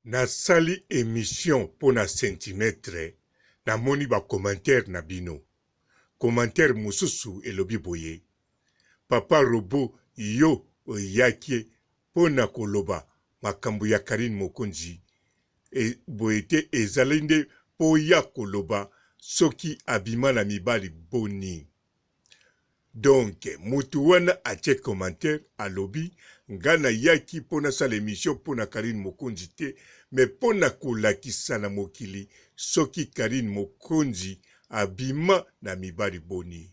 Nasali émission pour na centimètre na moni ba commentaire na bino. Commentaire mususu elobi boye. Papa Robo yo oyaki pona koloba makambo ya Karine Mokonzi. E boyete ezalinde po ya koloba soki abima na mibali boni. Donc, mutu wana atie commentaire alobi ngana yaki pona sa l'émission pona Karine Mokonzi te, mais pona kolakisa na mokili soki Karine Mokonzi abima na mibali boni.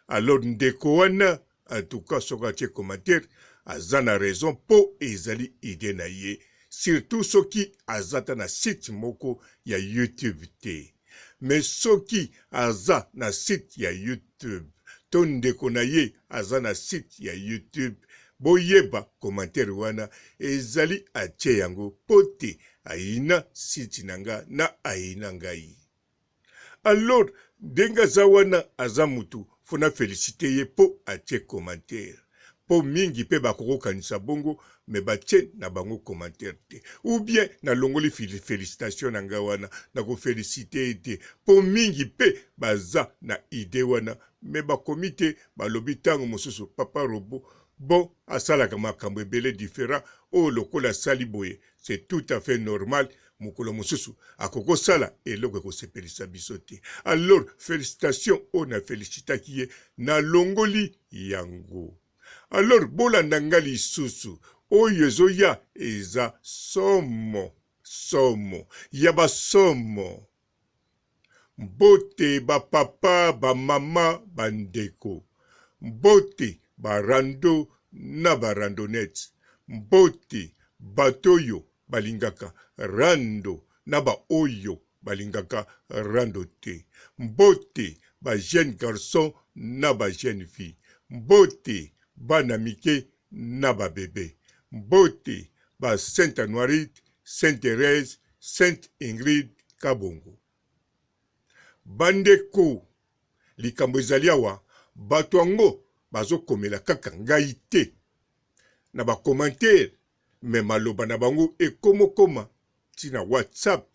Alors ndeko wana en tout cas soki atie commentaire aza na raison po ezali ide na ye, surtout soki azata na site moko ya YouTube te. Mais soki aza na site ya YouTube ton ndeko na ye aza na site ya YouTube, boyeba commentaire wana ezali atie yango pote aina site nanga na aina ngai. Alors denga za wana aza mutu fona féliciter ye po atie commentaire. Po mingi pe bakoko kanisa bongo me batie na bango commentaire te. Ou bien na longoli félicitation na nga wana na ko féliciter te. Po mingi pe baza na ide wana me bakomi te balobi tango mosusu Papa Robo bon asalaka makambo ebele différent o lokola sali boye. C'est tout à fait normal. Mukolo mosusu akoko sala eloko ekosepelisa biso te. Alors félicitations on a félicitaki ye na longoli yango. Alors bolanda nga lisusu oyo ezoya eza somo ya basomo. Mbote ba papa ba mama bandeko, mbote ba rando na ba randonnette, mbote batoyo balingaka rando na ba oyo balingaka rando te, mbote ba jeune garçon na ba jeune fille, mbote bana mike na ba bébé, mbote ba Sainte Anuarite, Sainte Thérèse, Sainte Ingrid Kabongo. Bandeko likambo ezali awa bato yango bazokomela kaka ngai te na ba commentaire, mais maloba na bango ekomokoma tina WhatsApp,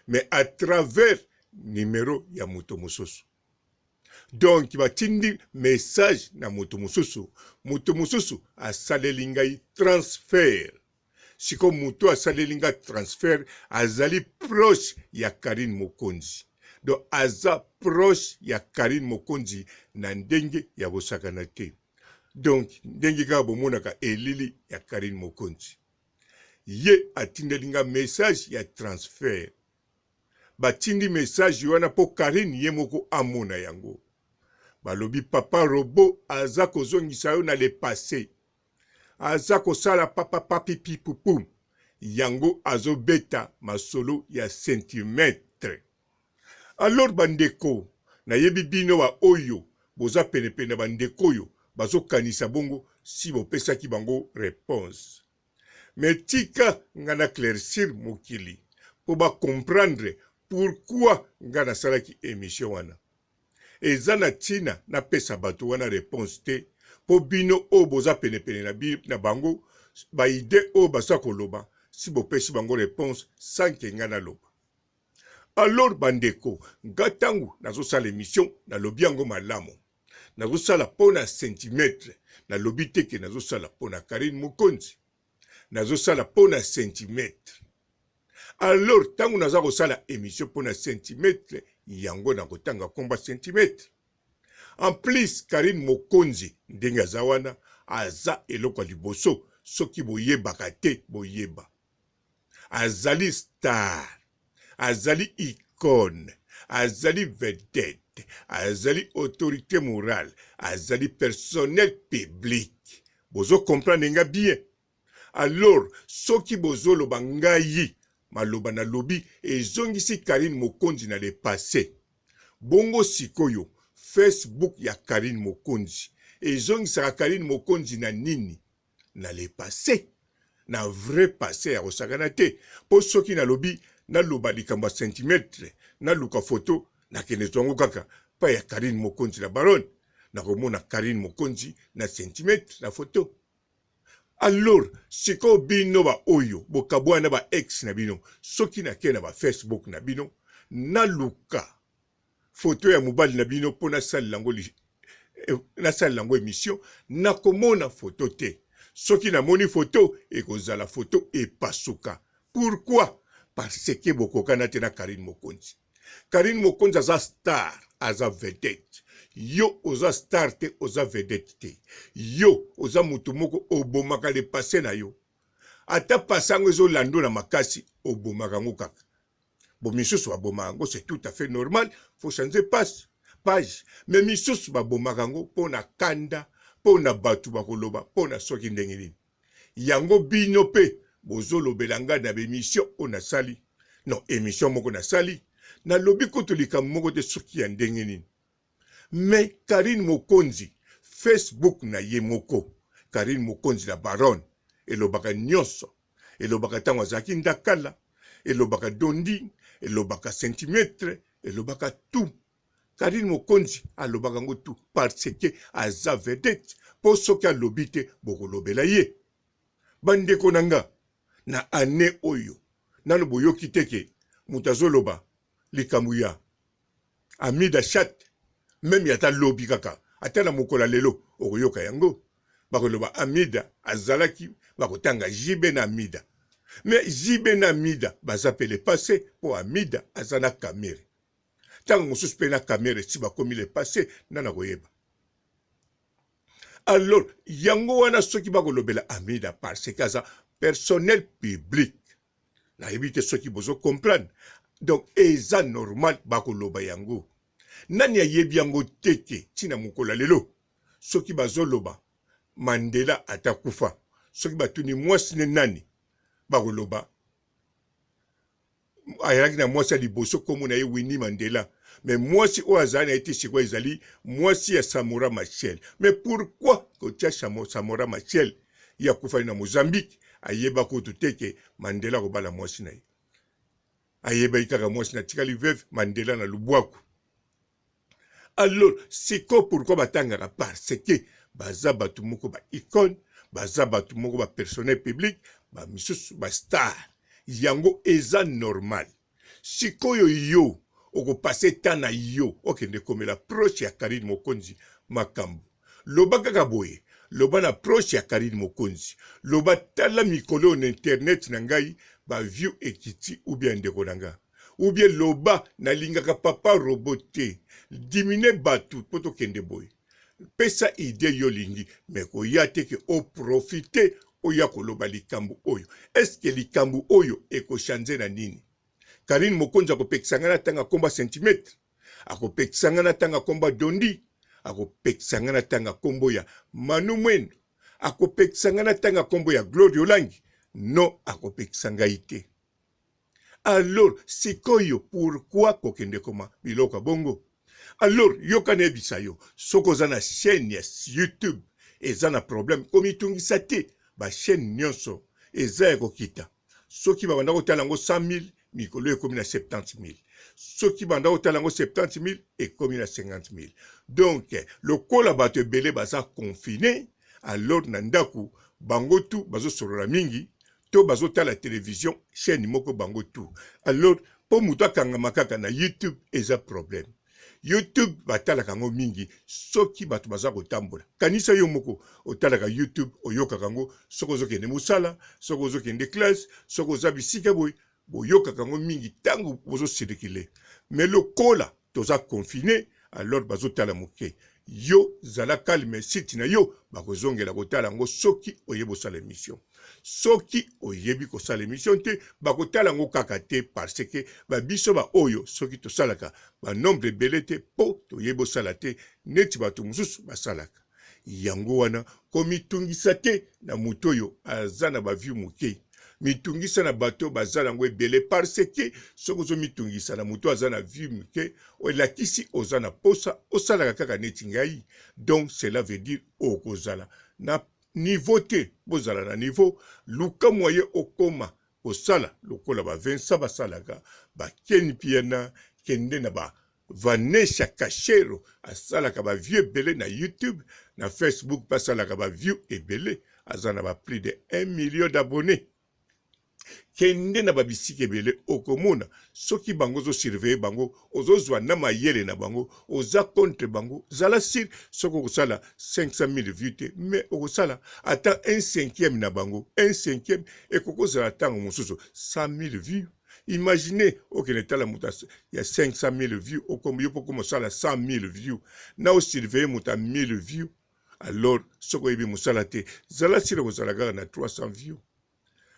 mais à travers numéro ya moto mosusu. Donc batindi message na moto mosusu asaleli ngai transfert. Siko moto asaleli ngai transfert azali proche ya Karine Mokonzi. Donc aza proche ya Karine Mokonzi na ndenge ya bosakana te. Donc ndenge kaka bomonaka elili ya Karine Mokonzi. Ye atindeli nga message ya transfert. Batindi message wana po Karine ye moko amona yango. Balobi Papa Robo aza kozongisa yo na le passé. Aza kosala papa papi pipupum. Yango azobeta masolo ya centimètre. Alors bandeko, na yebi bino wa oyo, boza penepene bandeko yo, bazo kanisa bongo si bopesaki bango réponse. Mais tika ngana claircir mokili, po ba comprendre pourquoi ngana salaki émission wana. Eza na tina na pesa bato wana réponse te, po bino o boza penepene na bango, ba ide o basa koloba, si bopesi bango réponse sans ke ngana loba. Alors bandeko, ngatangu nazo sala émission na lobi yango malamu. Nazo sala pona centimètre, na lobi teke nazo sala pona Karine Mokonzi. Nazo sala pona centimètre. Alors tangu nazo sala émission pona centimètre, yango na kotanga komba centimètre. En plus Karine Mokonzi ndenga zawana aza eloko liboso soki boyeba kate boyeba. Azali star. Azali icône, azali vedette, azali autorité morale, azali personnel public. Bozo comprendre nga bien. Alors, soki bozo loba ngai, maloba na lobi, ezongisi Karine Mokonzi na le passé. Bongo sikoyo, Facebook ya Karine Mokonzi. Ezongisaka Karine Mokonzi na nini? Na le passé. Na vrai passé ya osakana te. Po soki na lobi, na loba likambo centimètre, na luka photo, na kene zongo kaka, pa ya Karine Mokonzi la baronne, na komona Karine Mokonzi na centimètre, na photo. Alors siko bino ba oyo bokabwana ba ex na bino soki na ke na ba Facebook na bino na luka photo ya mobali na bino pona sali lango na sali lango émission na komona photo te soki na moni photo ekozala photo epasuka. Pourquoi? Parce que bokokana te na Karine Mokonzi. Karine Mokonzi aza star, aza vedette. Yo oza star te, oza vedette te. Yo oza mutu moko obomaka le passé na yo. Ata pasango ezo lando na makasi obomaka ngo kaka. Bon misusu babomaka ngo c'est tout à fait normal, faut changer page. Mais misusu babomaka ngo pona kanda, pona batu bakoloba, pona soki ndenge nini. Yango bino pe bozolobela nga na bemission ona sali. Non, émission moko na sali. Na lobi kotolika moko te soki ya ndenge nini. Mais Karine Mokonzi, Facebook na ye moko. Karine Mokonzi la baronne. Elobaka nyonso. Elobaka tango azaki ndakala. Elobaka dondi. Elobaka centimètre. Elobaka tout. Karine Mokonzi alobaka ngo tout. Parce que aza vedette. Po soki alobi te bokolobela ye. Bandeko nanga. Na ane oyo. Nano boyoki teke. Mutazoloba. Likamuya. Amida chat. Même yata lobi kaka. Ata na mokola lelo. Okoyoka yango. Bakoloba Amida. Azalaki. Bakotanga jibe na Amida. Mais jibe na Amida. Bazapele passé. Po Amida. Azana kamere. Tango mosusu pe na kamere. Si bakomi le passé. Nana koyeba. Alors. Yango wana soki bakolobela Amida. Parce que aza personnel public. Na évite soki bozo comprendre. Donc, eza normal bakoloba yango. Nani ayebi yango teke tina mukola lelo. Soki bazoloba Mandela atakufa. Soki batuni mwasi ne nani bakoloba. Ayaki na mwasi liboso komo na ye Winnie Mandela. Mais mwasi o azana ete sikwa ezali mwasi ya Samora Machel. Mais pourquoi kotia Samora Machel ya kufa na Mozambique ayeba ko teke Mandela ko bala mwasi na ye. Ayeba ikaka mwasi na tikali veuve Mandela na lubwaku. Alors, c'est quoi pourquoi batangaka? Parce que baza batu moko ba icône, baza batu moko ba personnel public, ba misusu ba star. Yango eza normal. Sikoyo yo oko passer tana yo okende komela proche ya Karine Mokonzi makambo. Loba kaka boye, loba na proche ya Karine Mokonzi. Loba tala mikolo na internet na ngai ba view ekiti ou bien ndeko nanga. Ou bien loba na lingaka papa roboté. Dimine batu poto kende boy. Pesa ide yo lingi. Mais koya teke o profite oya koloba likambu oyo. Est-ce que likambu oyo eko chanze na nini? Karine Mokonzi ako pekisangana tanga komba centimètre. Ako pekisangana tanga komba dondi. Ako pekisangana tanga kombo ya Manu Mwendo. Ako pekisangana tanga kombo ya Gloria Olangi. Non ako pekisanga ite. Alors, c'est quoi pourquoi kokende koma biloka bongo? Alors, yoka nebisa yo, soko zana chaîne ya YouTube, ezana problème, komitungisa te, ba chaîne nyonso, eza ekokita. Soki ba bandako talango 100 000, mikolo ekomi na 70 000. Soki bandako talango 70 000, ekomi na 50 000. Donc, le kola bato ebele baza confiné, alors nandaku, bango tu, bazo sorola mingi, to bazota la télévision chaîne moko bango tout. Alors po muto akangama kaka na YouTube eza problème. YouTube batalaka ngo mingi soki bato baza kotambola. Kanisa yo moko otalaka YouTube oyoka kango soko zokende musala, soko zokende classe, soko za bisika boy boyoka kango mingi tango bozo circuler. Mais le kola toza confiné alors bazotala moke. Yo zala calme siti na yo bakozongela kotala ngo soki oyebo sala émission. Soki oyebi ko sala émission te bakotala ngo kaka te parce que ba biso ba oyo soki to salaka ba nombre belete po to yebo sala te neti bato mususu basalaka. Yango wana komitungisa te na muto yo azana ba view muke. Mitungisa na bato bazala ngo ebele parce que soko zo mitungisa na muto azana view muke o lakisi ozana posa osalaka kaka neti ngai. Donc cela veut dire okozala na niveau te bozala na niveau luka moye okoma osala lokola ba Vincent basalaka ba Ken Piana kende na ba Vanessa Kachero asalaka ba vieux belé na YouTube na Facebook basalaka ba view ebele azana ba plus de 1 million d'abonnés. Kende na babisiki ebele okomona soki bango zo surveiller bango ozozwa na mayele na bango oza contre bango zala sir soko kosala 500 000 vues te mais okosala ata 1/5 na bango 1/5 ekokozala tango mosusu 100 000 vues. Imaginez okene tala muta ya 500 000 vues okomo yo poko mosala 100 000 vues na o surveiller muta 1000 vues alors soko yebi mosala te zala sir kozala kaka na 300 vues.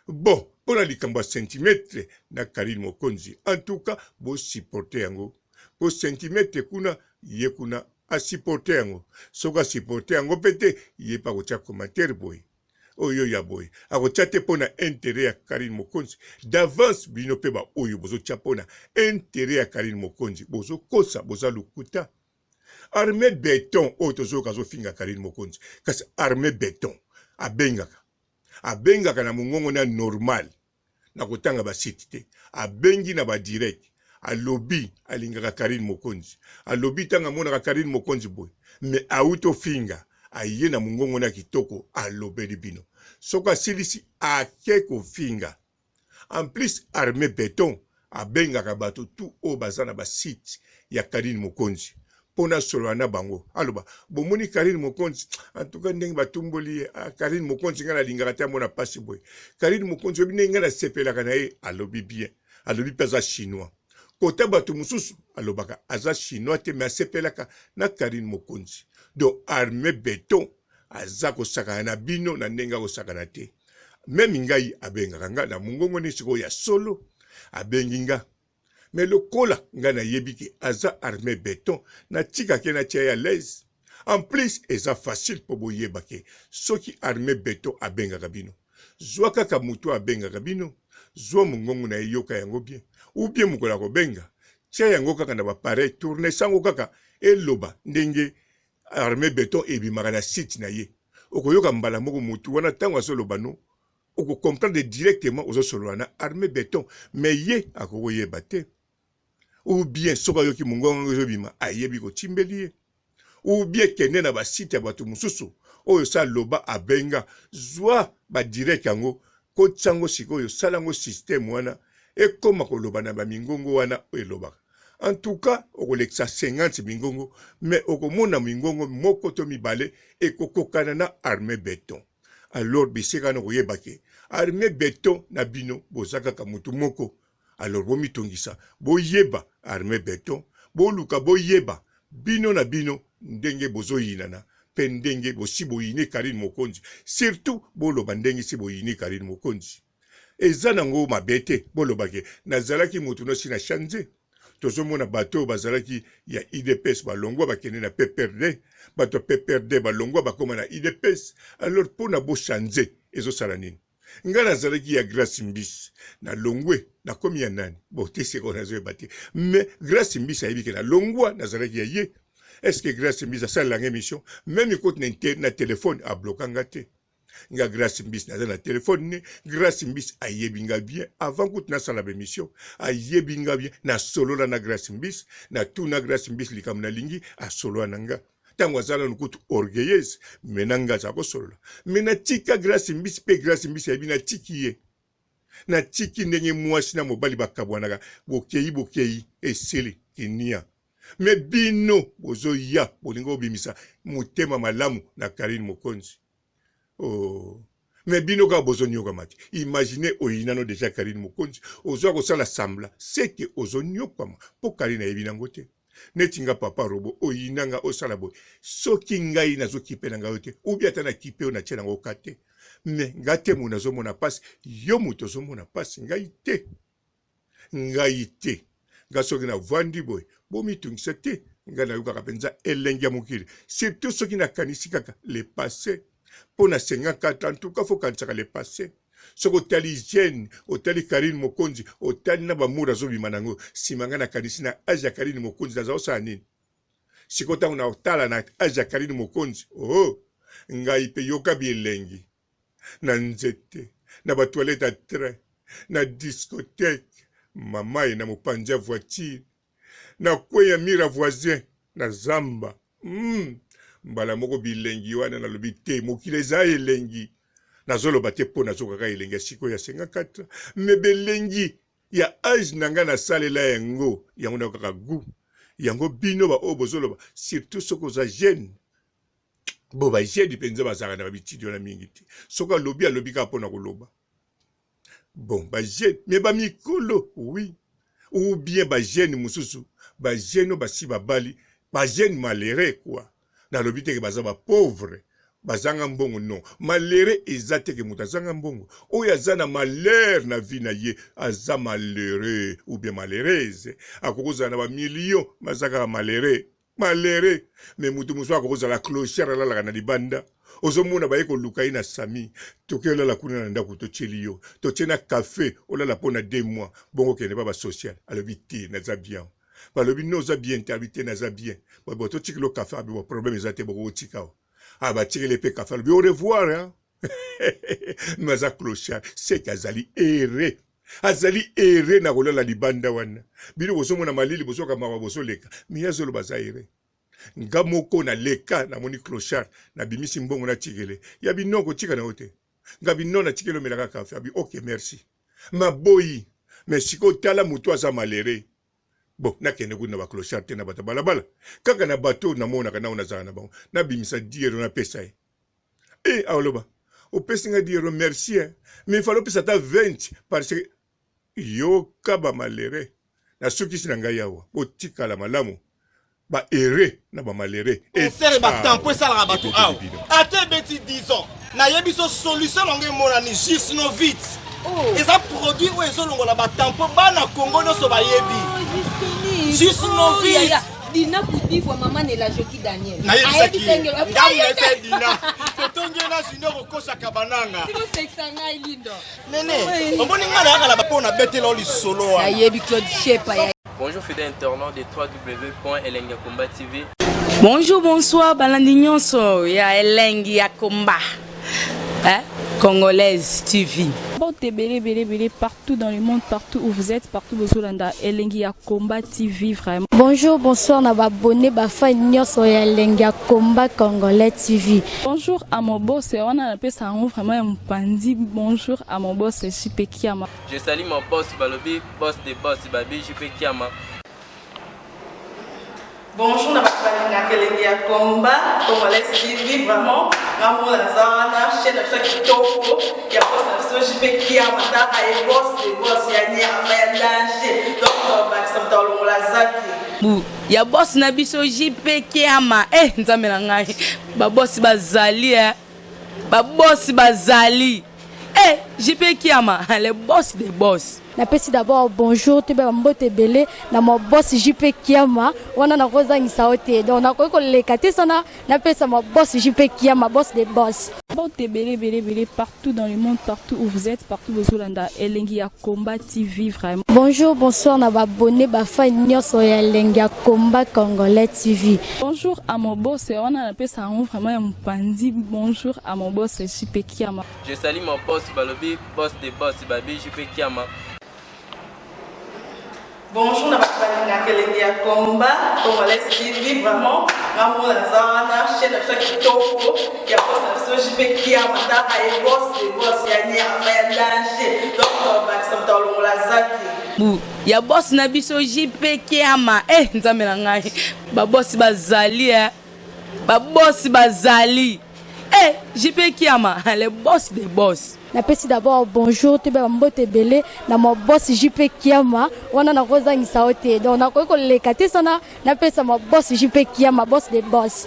Bon, pour la likambo centimètre na Karine Mokonzi. En tout cas, bo supporter yango. Bo centimètre kuna ye kuna a supporter yango. Soka supporter yango pete ye pa kotia commentaire boy. Oyo ya boy. Ako chate pona intérêt ya Karine Mokonzi. D'avance bino pe ba oyo bozo tia pona intérêt ya Karine Mokonzi. Bozo kosa boza lukuta. Armée béton oyo tozo kazo finga Karine Mokonzi. Kasi armée béton abengaka. Abengaka na mongongo na normal na kotanga ba site te abengi na ba direct alobi alingaka Karine Mokonzi alobi tanga mona Karine Mokonzi boy mais auto finga aye na mongongo na kitoko alobeli bino soka silisi ake ko finga en plus armée béton abengaka bato tout o bazana ba site ya Karine Mokonzi pona solo na bango aloba bomoni Karine Mokonzi en tout cas ndenge batumboli Karine Mokonzi ngana lingaka ta mona pasi boy Karine Mokonzi obine ngana sepela kana alobi bien alobi pesa chinois kota batu mususu alobaka aza chinois te mais sepelaka na Karine Mokonzi donc armée béton aza ko saka na bino na ndenga ko saka na te même ngai abengaka nga na mungongo ni siko ya solo abenginga. Mais le kola ngana yebiki aza armée béton na tika ke na tia l'aise. En plus, eza facile pour boyebake. Soki armée béton abenga kabino. Zwa kaka mutu abenga kabino. Zwa mungongo na yoka yango bien. Ou bien mukola ko benga. Tia yango kaka na ba pareil tourner sango kaka eloba ndenge armée béton ebimaka na site na ye. Okoyoka mbala moko mutu wana tango azoloba no. Oko comprendre directement ozo solo na armée béton mais ye akoyeba te. Ou bien soka yoki mungongo zobima ayebi ko timbeli ou bien kende na ba site ya bato mususu oyo sa loba abenga zwa ba direct yango ko tsango sikoyo salango système wana ekoma ko loba na ba mingongo wana eloba. En tout cas okolexa 50 mingongo mais okomona mingongo moko to mibale ekokokana na armée béton. Alors biseka no koyebake armée béton na bino bozaka ka mutu moko. Alors bomi tongisa boyeba armée béton boluka boyeba bino na bino ndenge bozo yinana pe ndenge bosi boyine Karine Mokonzi surtout boloba ndenge si boyine Karine Mokonzi eza nango mabete bolobake nazalaki mutu no sina chanze tozomona bato bazalaki ya IDPS balongwa bakene na PPRD bato PPRD balongwa bakoma na IDPS alors pona bo chanze ezo sala nini ngana zalaki ya Grace Mbisi na longwe na komi ya nani bo tese ko nazo bati mais Grace Mbisi ayibike na longwa na zalaki ya ye est-ce que Grace Mbisi a sala la émission même écoute na téléphone a bloquanga te nga Grace Mbisi na téléphone ne Grace Mbisi ayebinga bien avant que na sala émission ayebinga bien na solo na Grace Mbisi na tout na Grace Mbisi likam na lingi a solo nanga tango azala nukutu orgueilleuse menanga za kosolo mena tika Grace Mbisi pe Grace Mbisi ayebina tiki ye na tiki ndenge mwasi na mobali bakabwanaka bokeyi eseli kinia me bino bozo ya bolingo bimisa mutema malamu na Karine Mokonzi oh me bino ka bozo nyoka mati imaginez oyinano déjà Karine Mokonzi ozo ko sala sambla c'est que ozo nyoka po Karine ayebina ngote netinga papa robo oyinanga osala boy soki ngai nazo kipe na ngayote ou bien tana kipe ona tshena ngo kate me ngate muna zo mona passe yo muto zo mona passe ngai te ngasoki na vandi boy bomi tungisa te ngana yuka kapenza elengia mokili surtout soki na kanisi kaka le passé pona 54 en tout cas faut kansaka le passé soko tali hygiène otali Karine Mokonzi otali na bamura zo bimanango simanga na kanisi na aja Karine Mokonzi na zao sa nini sikota una otala na aja Karine Mokonzi oh ngai pe yoka bilengi na nzete na ba toilette à train na discothèque mama na mopanja voiture na kweya mira voisin na zamba mbala moko bilengi wana na lobi te mokile za elengi nazoloba te mpo nazokaka elenge ya sikoyo ya 54 me belengi ya age na nga nasalela yango yango nakaka gu yango bino baoyo bozoloba surtout soki oza jeune bo bajeune mpenza bazalaka na babitidio na mingi te soki alobi kaka mpo na koloba bon bajeune me bamikolo oui ou bien bajeune mosusu bajeune oyo basi babali bajeune malheureux quoi nalobi teke baza bapauvre bazanga mbongo non malheureux eza teke moto azanga mbongo oyo aza na malheur na vie na ye aza malheureux ou bien malheureuse akokozala na bamillion baza kaka malheureux me moto mosusu akokozala clochard alalaka na libanda ozomona baye koluka ye na sami toke olala kuna na ndako totieli yo totie na kafe olala mpo na 2 mois bongo kende pa basocial alobi te naza bien balobi no oza bien te abi te naza bien bo totikeli o kafe abi bo problème eza te bokokotika o batikeli mpe kafe alobi au revoir hein? me aza clochard seke azali ere na kolala libanda wana bino bozomona malili bozokamaka bozoleka me azoloba aza ere nga moko na leka namoni clochard na bimisi mbongo na tikele ya bino kotika na yo te nga bino na tikele omelaka kafe abi ok merci maboyi me siko tala moto aza malere bon nakende kuna na baclochard te na bato balabala kaka na bato namonaka nao nazala na bango nabimisa 10 euro napesa ye aoloba opesi nga 10 euro merci mais falo opesa ata 20 parce que yoka bamalere na sukisi na ngai awa botikala malamu ba ere na ba malere et ba tempo ça la bato awa ate beti 10 ans na yebiso solution longue mona ni juste no vite eza produit ou ezo longola ba tempo bana Congo no so ba yebi juste no vite Dina Koudivwa maman ne la joki Daniel. Ayebi sengelo. Ngamu ete Dina. Totonge na junior okosha kabananga. Siko sexanga ilindo. Nene, omoni ngala akala bapona betela oli solo. Ayebi Claude Shepa ya. Bonjour fidèles internautes de www.elengiakomba TV. Bonjour, bonsoir, balandi nyonso ya Elengi ya Komba. Congolaise TV. Bon, bélé, partout dans le monde, partout où vous êtes, partout où vous êtes, Elengi ya Komba TV, vraiment. Bonjour, bonsoir, na abonné, fa nyonso ya Elengi ya Komba Congolais TV. Bonjour à mon boss, on a appelé ça vraiment un pandi. Bonjour à mon boss, JP Kiama. Je salue mon boss Balobi, boss des boss Babi, JP Kiama. Bonjour, na Elengi ya Komba Congolais TV, vraiment. Ngamu na zana chaîne ça qui topo ya boss na JP Kiama ta ay boss de boss ya ni ya danger donc ba samta longola zaki Bu ya boss na biso JP Kiama nzambe na ngai ba boss bazali ba boss bazali JP Kiama le boss des boss. Napesi d'abord bonjour te ba mbote belé na mo boss JP Kiama wana na kozangisa ote donc na ko lekate sana napesa mo boss JP Kiama boss des boss. Bon, bélé, partout dans le monde, partout où vous êtes, partout où vous êtes, Elengi ya Komba TV, vraiment. Bonjour, bonsoir, na abonné, fa nyonso ya Elengi ya Komba Congolais TV. Bonjour à mon boss, on a appelé ça vraiment un pandi. Bonjour à mon boss, JP Kiama. Je salue mon boss Balobi, boss des boss Babi, JP Kiama. Bonjour, na Elengi ya Komba Congolais TV, vraiment. Ngamu na zana chaîne ça qui topo ya boss na JP Kiama ta ay boss de boss ya ni ya danger donc ba samta longola zaki. Bu ya boss na biso JP Kiama nzambe na ngai ba boss bazali ba boss bazali JP Kiama le boss des boss. Napesi d'abord bonjour te ba mbote belé na mo boss JP Kiama wana na kozangisa ote donc na ko lekate sana napesa mo boss JP Kiama boss des boss.